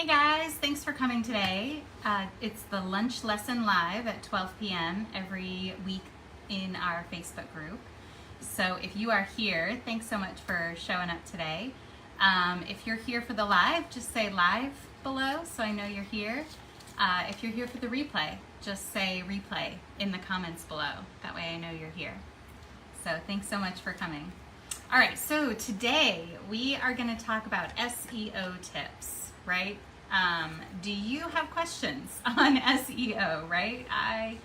Hey guys, thanks for coming today. It's the lunch lesson live at 12 p.m. every week in our Facebook group. So if you are here, thanks so much for showing up today. If you're here for the live, just say live below so I know you're here. If you're here for the replay, just say replay in the comments below. That way I know you're here. So thanks so much for coming. All right, so today we are going to talk about SEO tips, right? Do you have questions on SEO, right? I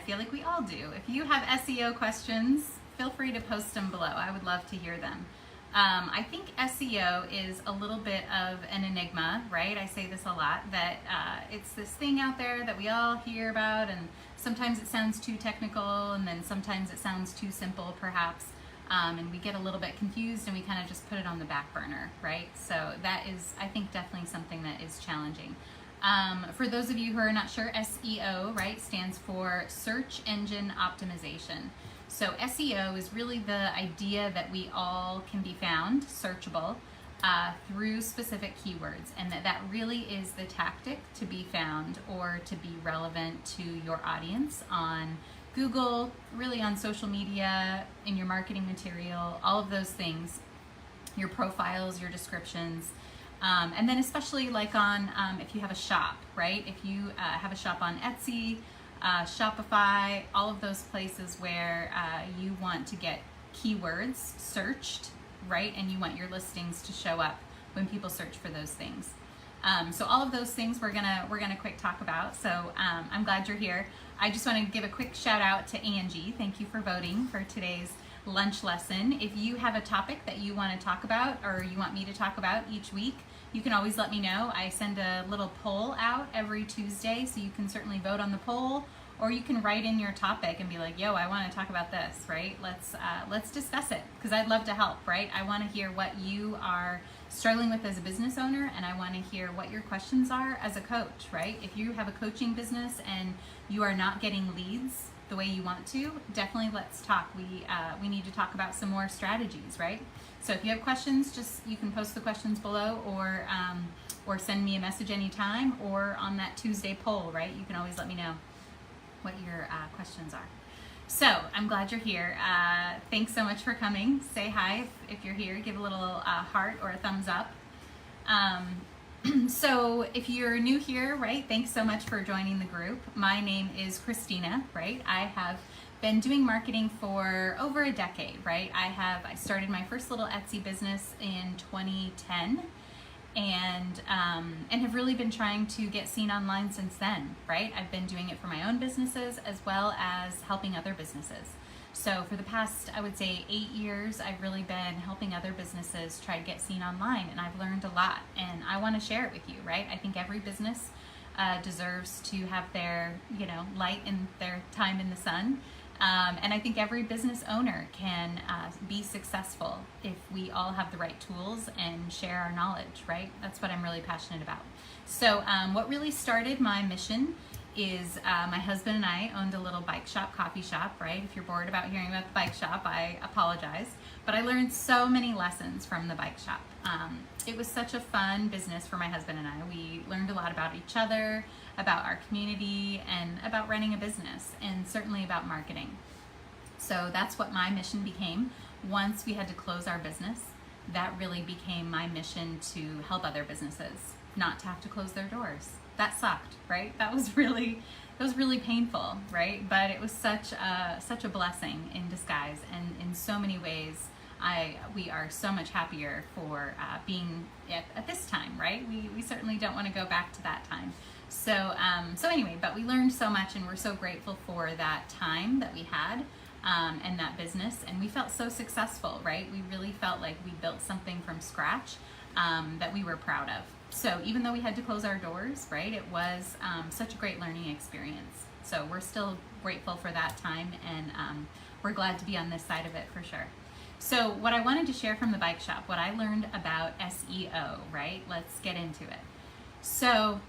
feel like we all do. If you have SEO questions, feel free to post them below. I would love to hear them. I think SEO is a little bit of an enigma, right? I say this a lot, that it's this thing out there that we all hear about, and sometimes it sounds too technical, and then sometimes it sounds too simple, perhaps. And we get a little bit confused and we kind of just put it on the back burner, right? So that is, I think, definitely something that is challenging. For those of you who are not sure, SEO, right, stands for Search Engine Optimization. So SEO is really the idea that we all can be found, searchable, through specific keywords, and that really is the tactic to be found or to be relevant to your audience on Google, really on social media, in your marketing material, all of those things, your profiles, your descriptions, and then especially like on, if you have a shop, right? If you have a shop on Etsy, Shopify, all of those places where you want to get keywords searched, right? And you want your listings to show up when people search for those things. So all of those things we're gonna quick talk about. So I'm glad you're here. I just want to give a quick shout out to Angie. Thank you for voting for today's lunch lesson. If you have a topic that you want to talk about or you want me to talk about each week, you can always let me know. I send a little poll out every Tuesday, so you can certainly vote on the poll, or you can write in your topic and be like, yo, I want to talk about this, right? Let's discuss it, because I'd love to help, right? I want to hear what you are struggling with as a business owner, and I want to hear what your questions are as a coach, right? If you have a coaching business and you are not getting leads the way you want to, definitely let's talk. We need to talk about some more strategies, right? So if you have questions, you can post the questions below, or send me a message anytime, or on that Tuesday poll, right? You can always let me know what your questions are. So I'm glad you're here. Thanks so much for coming. Say hi if you're here. Give a little heart or a thumbs up. So if you're new here, right, thanks so much for joining the group. My name is Kristina, right? I have been doing marketing for over a decade, right? I started my first little Etsy business in 2010. And have really been trying to get seen online since then, right? I've been doing it for my own businesses as well as helping other businesses. So for the past, I would say 8 years, I've really been helping other businesses try to get seen online, and I've learned a lot, and I want to share it with you, right? I think every business deserves to have their, light and their time in the sun. And I think every business owner can be successful if we all have the right tools and share our knowledge, right? That's what I'm really passionate about. So what really started my mission is my husband and I owned a little bike shop, coffee shop, right? If you're bored about hearing about the bike shop, I apologize. But I learned so many lessons from the bike shop. It was such a fun business for my husband and I. We learned a lot about each other, about our community, and about running a business, and certainly about marketing. So that's what my mission became. Once we had to close our business, that really became my mission to help other businesses not to have to close their doors. That sucked, right? That was really painful, right? But it was such a blessing in disguise, and in so many ways, we are so much happier for being at this time, right? We certainly don't want to go back to that time. So anyway, but we learned so much, and we're so grateful for that time that we had and that business, and we felt so successful, right? We really felt like we built something from scratch that we were proud of. So even though we had to close our doors, right, it was such a great learning experience. So we're still grateful for that time, and we're glad to be on this side of it for sure. So what I wanted to share from the bike shop, what I learned about SEO, right? Let's get into it. So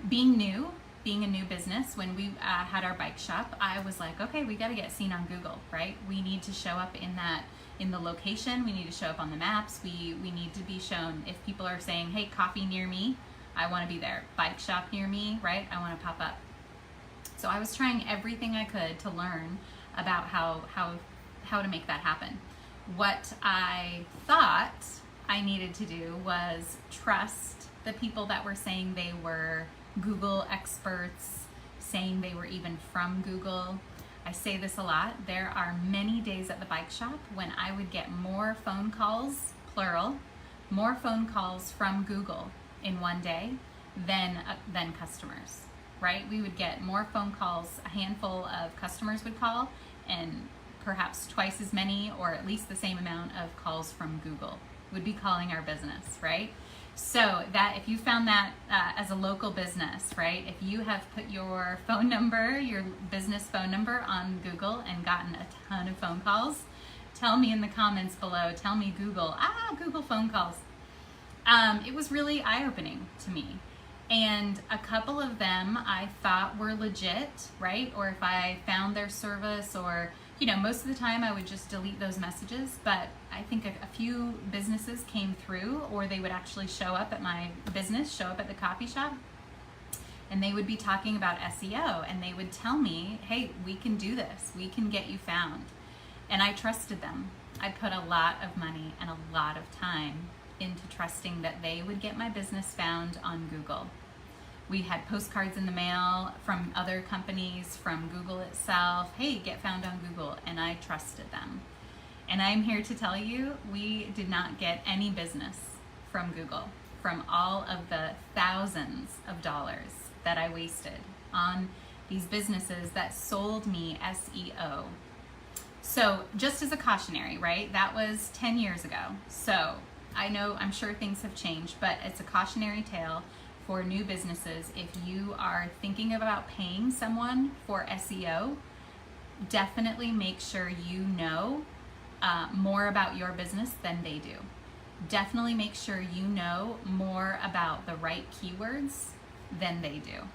being a new business, when we had our bike shop, I was like, okay, we got to get seen on Google, right? We need to show up in the location. We need to show up on the maps. We need to be shown. If people are saying, hey, coffee near me, I want to be there. Bike shop near me, right? I want to pop up. So I was trying everything I could to learn about how to make that happen. What I thought I needed to do was trust the people that were saying they were Google experts, saying they were even from Google. I say this a lot. There are many days at the bike shop when I would get more phone calls, plural, more phone calls from Google in one day than customers, right? We would get more phone calls, a handful of customers would call, and perhaps twice as many or at least the same amount of calls from Google would be calling our business, right? So that if you found that as a local business, right, if you have put your phone number, your business phone number on Google and gotten a ton of phone calls, tell me in the comments below, tell me Google phone calls. It was really eye-opening to me. And a couple of them I thought were legit, right? Or if I found their service, or, you know, most of the time I would just delete those messages, but I think a few businesses came through, or they would actually show up at my business, show up at the coffee shop, and they would be talking about SEO, and they would tell me, hey, we can do this, we can get you found. And I trusted them. I put a lot of money and a lot of time into trusting that they would get my business found on Google. We had postcards in the mail from other companies, from Google itself. Hey, get found on Google, and I trusted them. And I'm here to tell you, we did not get any business from Google, from all of the thousands of dollars that I wasted on these businesses that sold me SEO. So just as a cautionary, right? That was 10 years ago. So I'm sure things have changed, but it's a cautionary tale for new businesses. If you are thinking about paying someone for SEO, definitely make sure you know more about your business than they do. Definitely make sure you know more about the right keywords than they do.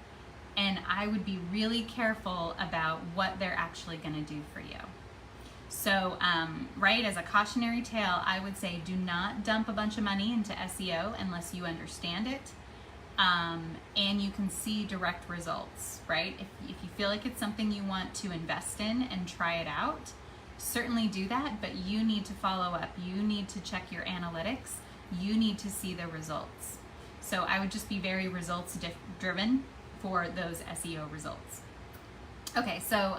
And I would be really careful about what they're actually going to do for you. So, right, as a cautionary tale, I would say do not dump a bunch of money into SEO unless you understand it and you can see direct results, right? If you feel like it's something you want to invest in and try it out, certainly do that, but you need to follow up. You need to check your analytics. You need to see the results. So I would just be very results driven for those SEO results. Okay, so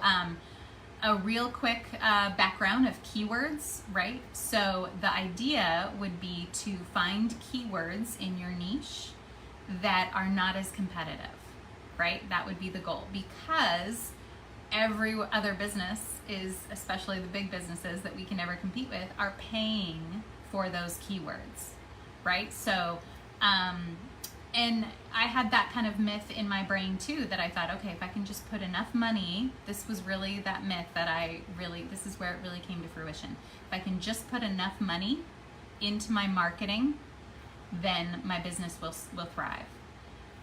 a real quick background of keywords, right? So the idea would be to find keywords in your niche that are not as competitive, right? That would be the goal, because every other business is, especially the big businesses that we can never compete with, are paying for those keywords, right? So, and I had that kind of myth in my brain too, that I thought, okay, if I can just put enough money, this was really that myth that this is where it really came to fruition. If I can just put enough money into my marketing, then my business will thrive.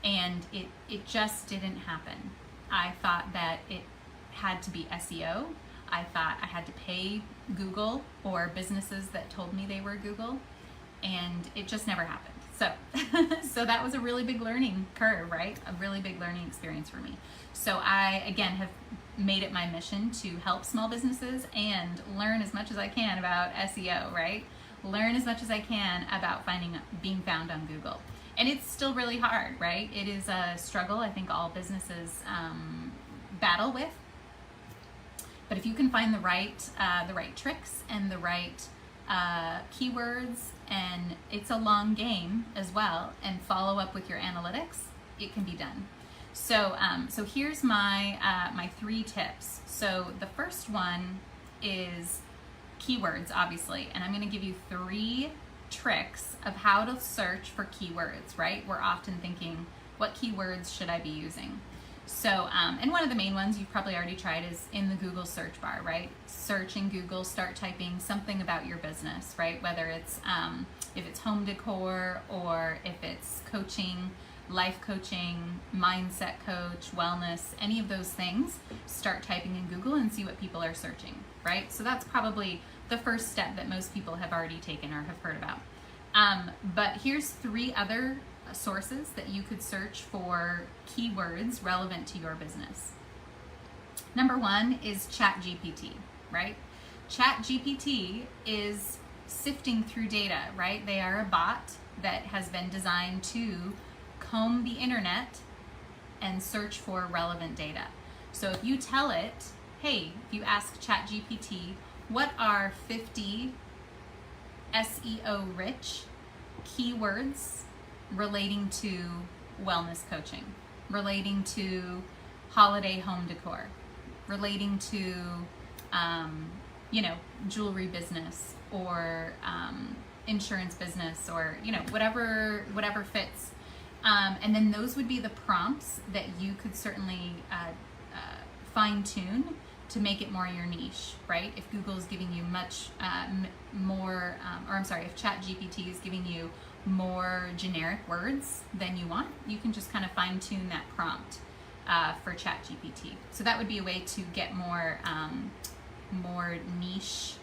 And it just didn't happen. I thought that it had to be SEO. I thought I had to pay Google or businesses that told me they were Google, and it just never happened. So that was a really big learning curve, right? A really big learning experience for me. So I, again, have made it my mission to help small businesses and learn as much as I can about SEO, right? Learn as much as I can about being found on Google. And it's still really hard, right? It is a struggle I think all businesses battle with. But if you can find the right tricks and the right keywords, and it's a long game as well, and follow up with your analytics, it can be done. So here's my 3 tips. So the first one is keywords, obviously, and I'm going to give you 3 tricks of how to search for keywords, right? We're often thinking, what keywords should I be using? So, and one of the main ones you've probably already tried is in the Google search bar, right? Search in Google, start typing something about your business, right? Whether it's, if it's home decor, or if it's coaching, life coaching, mindset coach, wellness, any of those things, start typing in Google and see what people are searching, right? So that's probably the first step that most people have already taken or have heard about. But here's 3 other sources that you could search for keywords relevant to your business. Number one is ChatGPT, right? ChatGPT is sifting through data, right? They are a bot that has been designed to comb the internet and search for relevant data. So if you tell it, hey, if you ask ChatGPT, what are 50 SEO rich keywords relating to wellness coaching, relating to holiday home decor, relating to jewelry business, or insurance business, or whatever fits, and then those would be the prompts that you could certainly fine tune to make it more your niche, right? If Google is giving you much more, if ChatGPT is giving you more generic words than you want, you can just kind of fine tune that prompt for ChatGPT. So that would be a way to get more niche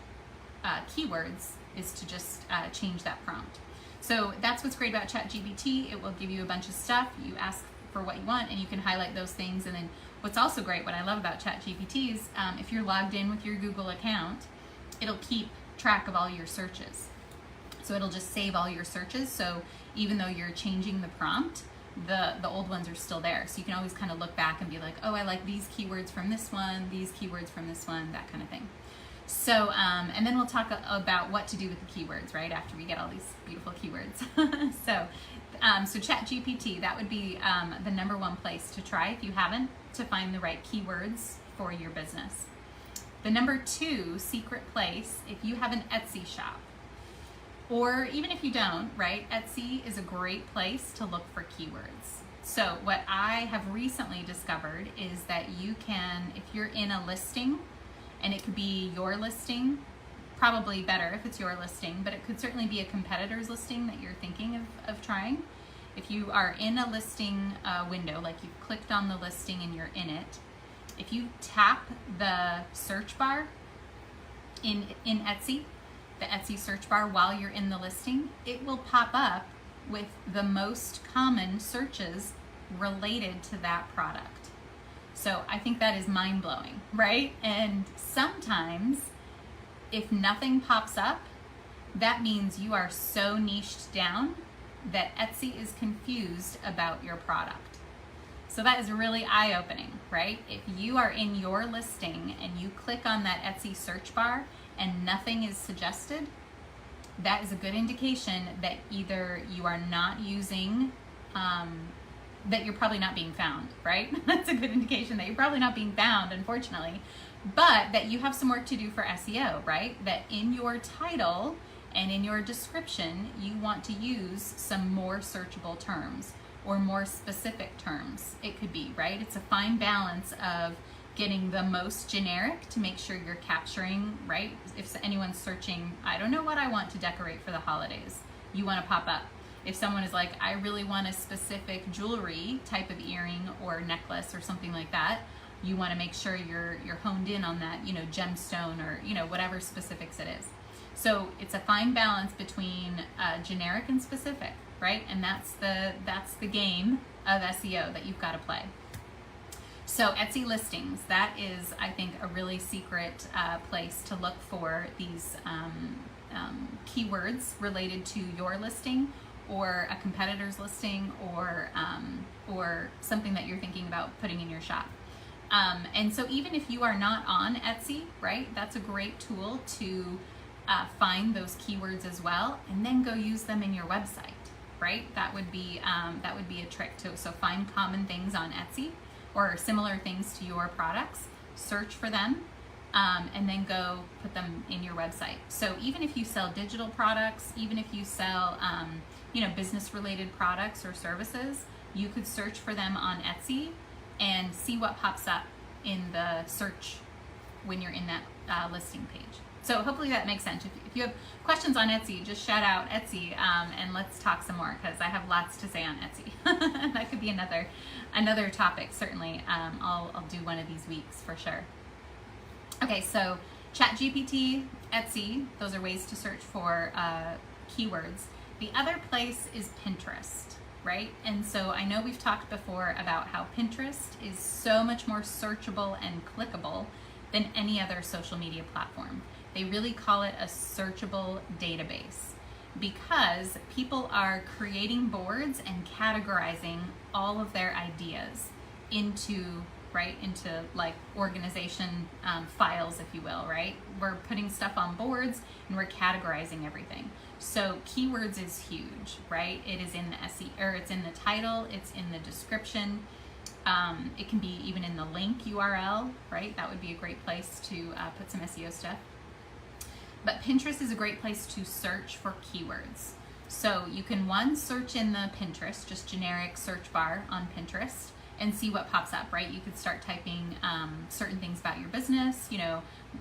keywords, is to just change that prompt. So that's what's great about ChatGPT. It will give you a bunch of stuff. You ask for what you want and you can highlight those things. And then what's also great, what I love about ChatGPT is if you're logged in with your Google account, it'll keep track of all your searches. So it'll just save all your searches. So even though you're changing the prompt, the old ones are still there. So you can always kind of look back and be like, oh, I like these keywords from this one, these keywords from this one, that kind of thing. So, and then we'll talk about what to do with the keywords, right, after we get all these beautiful keywords. So ChatGPT, that would be the number one place to try if you haven't, to find the right keywords for your business. The number two secret place, if you have an Etsy shop, or even if you don't, right, Etsy is a great place to look for keywords. So what I have recently discovered is that you can, if you're in a listing, and it could be your listing, probably better if it's your listing, but it could certainly be a competitor's listing that you're thinking of trying. If you are in a listing window, like you've clicked on the listing and you're in it, if you tap the search bar in Etsy, the Etsy search bar while you're in the listing, it will pop up with the most common searches related to that product. So I think that is mind-blowing, right? And sometimes if nothing pops up, that means you are so niched down that Etsy is confused about your product. So that is really eye-opening, right? If you are in your listing and you click on that Etsy search bar and nothing is suggested, that is a good indication that either you are not using, that you're probably not being found, right? That's a good indication that you're probably not being found, unfortunately, but that you have some work to do for SEO, right? That in your title and in your description, you want to use some more searchable terms or more specific terms. It could be, right? It's a fine balance of getting the most generic to make sure you're capturing, right? If anyone's searching, I don't know what I want to decorate for the holidays, you want to pop up. If someone is like, I really want a specific jewelry type of earring or necklace or something like that, you want to make sure you're honed in on that, gemstone or, whatever specifics it is. So it's a fine balance between generic and specific, right? And that's the game of SEO that you've got to play. So Etsy listings, that is, I think, a really secret place to look for these keywords related to your listing or a competitor's listing or something that you're thinking about putting in your shop. And so even if you are not on Etsy, right, that's a great tool to find those keywords as well, and then go use them in your website, right? That would be a trick too. So find common things on Etsy or similar things to your products, search for them, and then go put them in your website. So even if you sell digital products, even if you sell business-related products or services, you could search for them on Etsy and see what pops up in the search when you're in that listing page. So hopefully that makes sense. If you have questions on Etsy, just shout out Etsy and let's talk some more, because I have lots to say on Etsy. That could be another topic, certainly. I'll do one of these weeks for sure. Okay, so ChatGPT, Etsy, those are ways to search for keywords. The other place is Pinterest. right? And so I know we've talked before about how Pinterest is so much more searchable and clickable than any other social media platform. They really call it a searchable database because people are creating boards and categorizing all of their ideas into like organization files, if you will, right? We're putting stuff on boards and we're categorizing everything. So keywords is huge, right? It is in the SEO, or it's in the title, it's in the description. It can be even in the link URL, right? That would be a great place to put some SEO stuff. But Pinterest is a great place to search for keywords. So you can search in the Pinterest, just generic search bar on Pinterest, and see what pops up, right? You could start typing certain things about your business,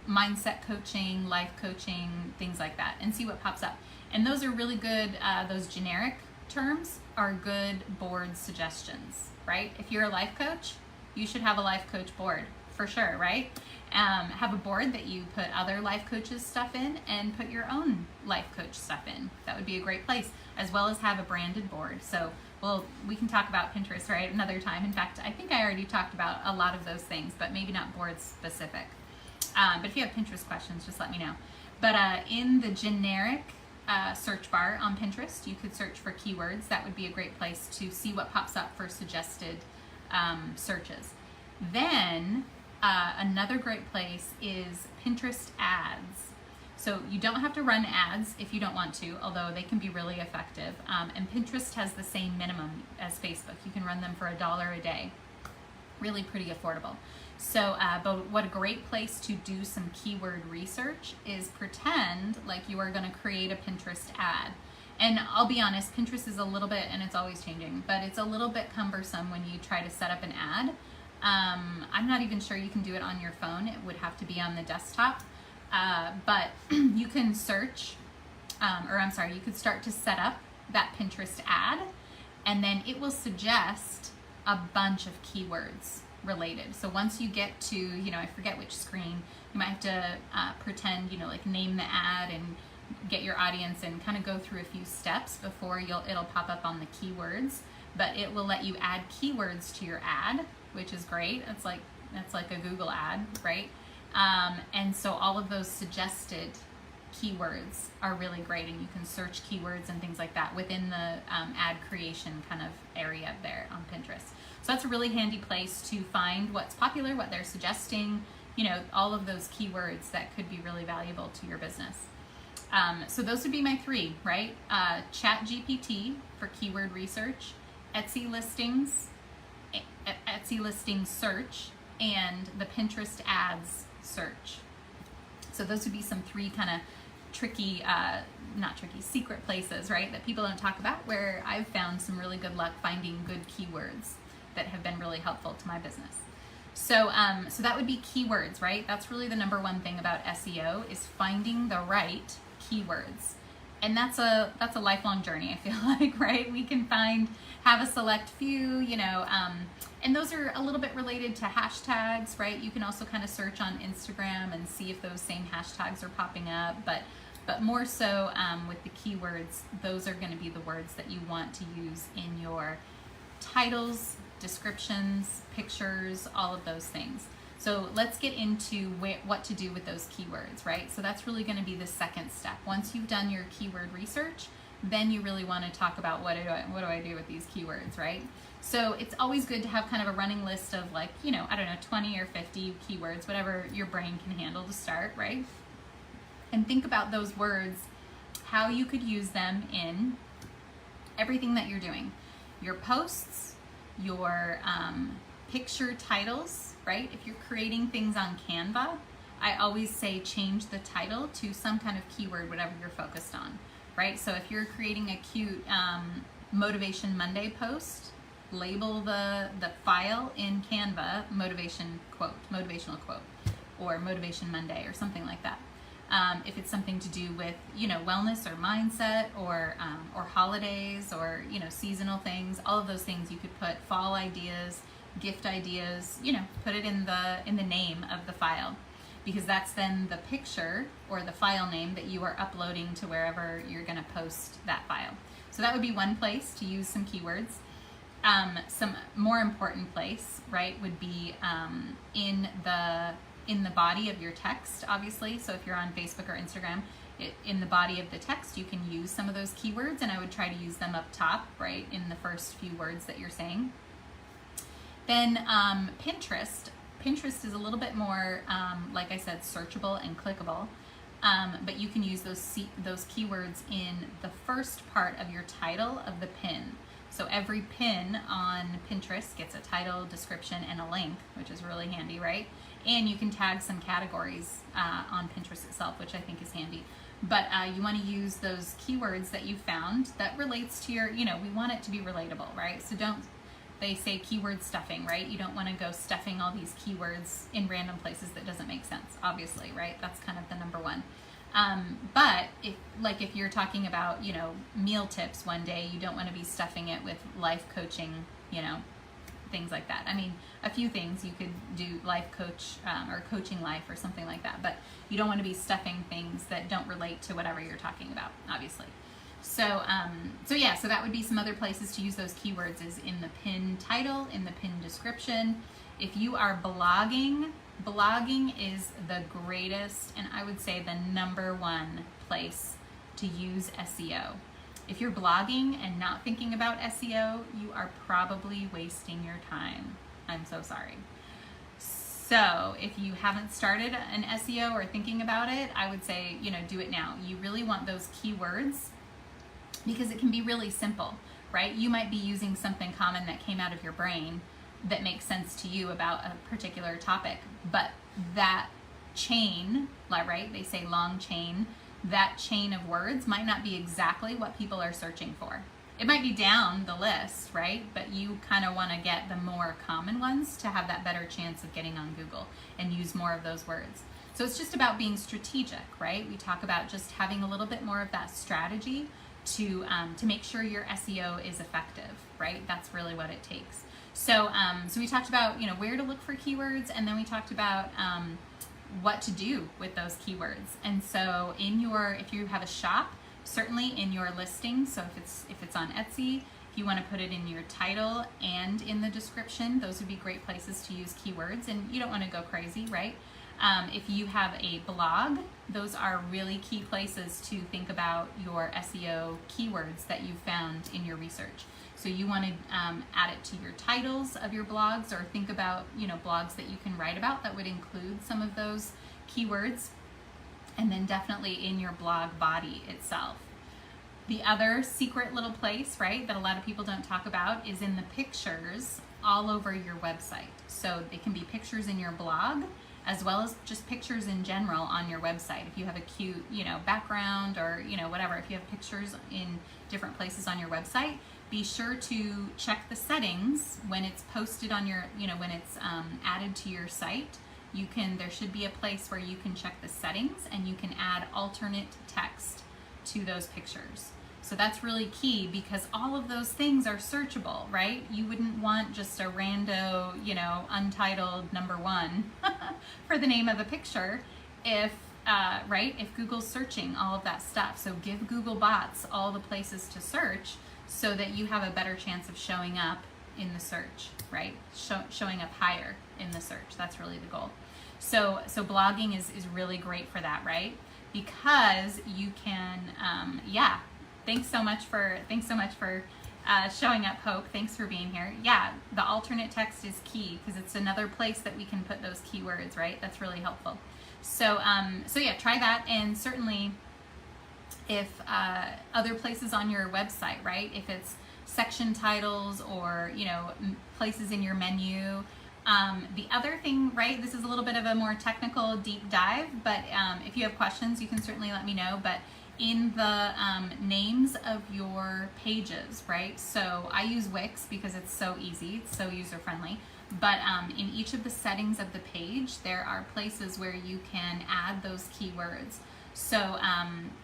mindset coaching, life coaching, things like that, and see what pops up. And those are really good, those generic terms are good board suggestions, right? If you're a life coach, you should have a life coach board for sure, right? Have a board that you put other life coaches stuff in and put your own life coach stuff in. That would be a great place, as well as have a branded board. So we can talk about Pinterest, right, another time. In fact, I think I already talked about a lot of those things, but maybe not board specific. But if you have Pinterest questions, just let me know. But in the generic search bar on Pinterest, you could search for keywords. That would be a great place to see what pops up for suggested searches. Then another great place is Pinterest ads. So you don't have to run ads if you don't want to, although they can be really effective. And Pinterest has the same minimum as Facebook. You can run them for $1 a day. Really pretty affordable. So, but what a great place to do some keyword research is pretend like you are going to create a Pinterest ad. And I'll be honest, Pinterest is a little bit, and it's always changing, but it's a little bit cumbersome when you try to set up an ad. I'm not even sure you can do it on your phone. It would have to be on the desktop. But you can search, you could start to set up that Pinterest ad, and then it will suggest a bunch of keywords related. So once you get to, I forget which screen, you might have to pretend, like name the ad and get your audience and kind of go through a few steps before it'll pop up on the keywords. But it will let you add keywords to your ad, which is great. That's like a Google ad, right? And so all of those suggested keywords are really great, and you can search keywords and things like that within the ad creation kind of area there on Pinterest. So that's a really handy place to find what's popular, what they're suggesting, all of those keywords that could be really valuable to your business. So those would be my three, right? ChatGPT for keyword research, Etsy listings search, and the Pinterest ads search. So those would be some three kind of secret places, right, that people don't talk about, where I've found some really good luck finding good keywords that have been really helpful to my business. So so that would be keywords, right? That's really the number one thing about SEO, is finding the right keywords. And that's a lifelong journey, I feel like, right? We can have a select few, and those are a little bit related to hashtags, right? You can also kind of search on Instagram and see if those same hashtags are popping up, but more so with the keywords, those are going to be the words that you want to use in your titles, descriptions, pictures, all of those things. So let's get into what to do with those keywords, right? So that's really going to be the second step. Once you've done your keyword research, then you really want to talk about what do I do with these keywords, right? So it's always good to have kind of a running list of 20 or 50 keywords, whatever your brain can handle to start, right? And think about those words, how you could use them in everything that you're doing. Your posts, your picture titles, right? If you're creating things on Canva, I always say change the title to some kind of keyword, whatever you're focused on, right? So if you're creating a cute Motivation Monday post, label the file in Canva motivational quote, or Motivation Monday, or something like that. If it's something to do with wellness or mindset, or holidays, or seasonal things, all of those things, you could put fall ideas, gift ideas, put it in the name of the file, because that's then the picture or the file name that you are uploading to wherever you're going to post that file. So that would be one place to use some keywords. Some more important place, right, would be in the body of your text, obviously. So if you're on Facebook or Instagram, in the body of the text, you can use some of those keywords, and I would try to use them up top, right, in the first few words that you're saying. Then Pinterest. Pinterest is a little bit more, like I said, searchable and clickable, but you can use those keywords in the first part of your title of the pin. So every pin on Pinterest gets a title, description, and a link, which is really handy, right? And you can tag some categories on Pinterest itself, which I think is handy. But you want to use those keywords that you found that relates to your, we want it to be relatable, right? So they say keyword stuffing, right? You don't want to go stuffing all these keywords in random places that doesn't make sense, obviously, right? That's kind of the number one. But if you're talking about, meal tips one day, you don't want to be stuffing it with life coaching, things like that. I mean, a few things you could do, life coach or coaching life or something like that, but you don't want to be stuffing things that don't relate to whatever you're talking about, obviously. So that would be some other places to use those keywords, is in the pin title, in the pin description. If you are blogging is the greatest, and I would say the number one place to use SEO. If you're blogging and not thinking about SEO, you are probably wasting your time. I'm so sorry. So if you haven't started an SEO or thinking about it, I would say, do it now. You really want those keywords because it can be really simple, right? You might be using something common that came out of your brain that makes sense to you about a particular topic, but that chain, right? They say long chain. That chain of words might not be exactly what people are searching for. It might be down the list, right? But you kind of want to get the more common ones to have that better chance of getting on Google and use more of those words. So it's just about being strategic, right? We talk about just having a little bit more of that strategy to make sure your SEO is effective, right? That's really what it takes. So we talked about, where to look for keywords, and then we talked about what to do with those keywords. And so if you have a shop, certainly in your listing, so if it's on Etsy, if you want to put it in your title and in the description, those would be great places to use keywords, and you don't want to go crazy, right? If you have a blog, those are really key places to think about your SEO keywords that you found in your research. So you want to add it to your titles of your blogs, or think about, blogs that you can write about that would include some of those keywords, and then definitely in your blog body itself. The other secret little place, right, that a lot of people don't talk about is in the pictures all over your website. So it can be pictures in your blog, as well as just pictures in general on your website. If you have a cute, background, or, whatever, if you have pictures in different places on your website, be sure to check the settings when it's posted on your, when it's added to your site. There should be a place where you can check the settings, and you can add alternate text to those pictures. So that's really key, because all of those things are searchable, right? You wouldn't want just a rando, untitled number one for the name of the picture if Google's searching all of that stuff. So give Google bots all the places to search so that you have a better chance of showing up in the search, right? Showing up higher in the search. That's really the goal. So blogging is really great for that, right? Because you can, Thanks so much for showing up, Hope. Thanks for being here. Yeah, the alternate text is key, because it's another place that we can put those keywords, right? That's really helpful. So yeah, try that. And certainly if other places on your website, right? If it's section titles, or, places in your menu. The other thing, right, this is a little bit of a more technical deep dive, but if you have questions, you can certainly let me know. But in the names of your pages, right? So I use Wix because it's so easy, it's so user-friendly. But in each of the settings of the page, there are places where you can add those keywords. So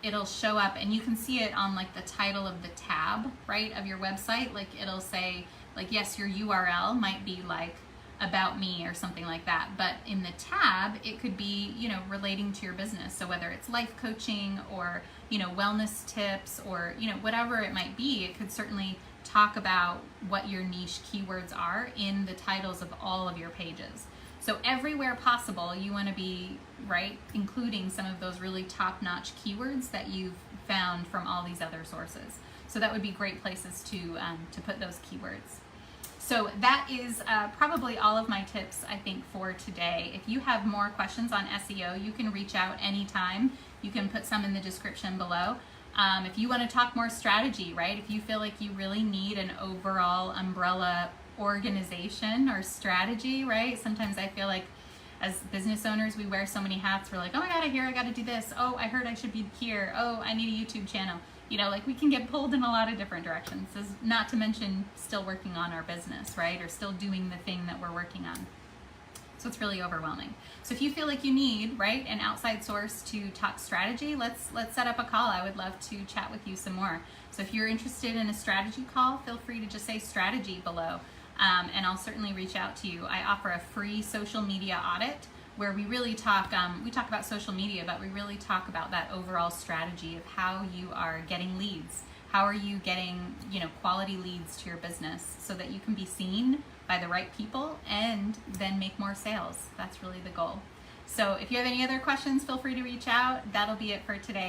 it'll show up, and you can see it on like the title of the tab, right, of your website. Like it'll say, like, yes, your URL might be like about me or something like that, but in the tab it could be, relating to your business. So whether it's life coaching, or wellness tips or, whatever it might be. It could certainly talk about what your niche keywords are in the titles of all of your pages. So everywhere possible, you want to be, right, including some of those really top-notch keywords that you've found from all these other sources. So that would be great places to put those keywords. So that is probably all of my tips, I think, for today. If you have more questions on SEO, you can reach out anytime. You can put some in the description below. If you want to talk more strategy, right? If you feel like you really need an overall umbrella organization or strategy, right? Sometimes I feel like as business owners, we wear so many hats. We're like, oh my God, I got to do this. Oh, I heard I should be here. Oh, I need a YouTube channel. Like we can get pulled in a lot of different directions. This is not to mention still working on our business, right? Or still doing the thing that we're working on. So it's really overwhelming. So if you feel like you need, right, an outside source to talk strategy, let's set up a call. I would love to chat with you some more. So if you're interested in a strategy call, feel free to just say strategy below, and I'll certainly reach out to you. I offer a free social media audit where we really talk, we talk about social media, but we really talk about that overall strategy of how you are getting leads. How are you getting, quality leads to your business so that you can be seen by the right people and then make more sales. That's really the goal. So if you have any other questions, feel free to reach out. That'll be it for today.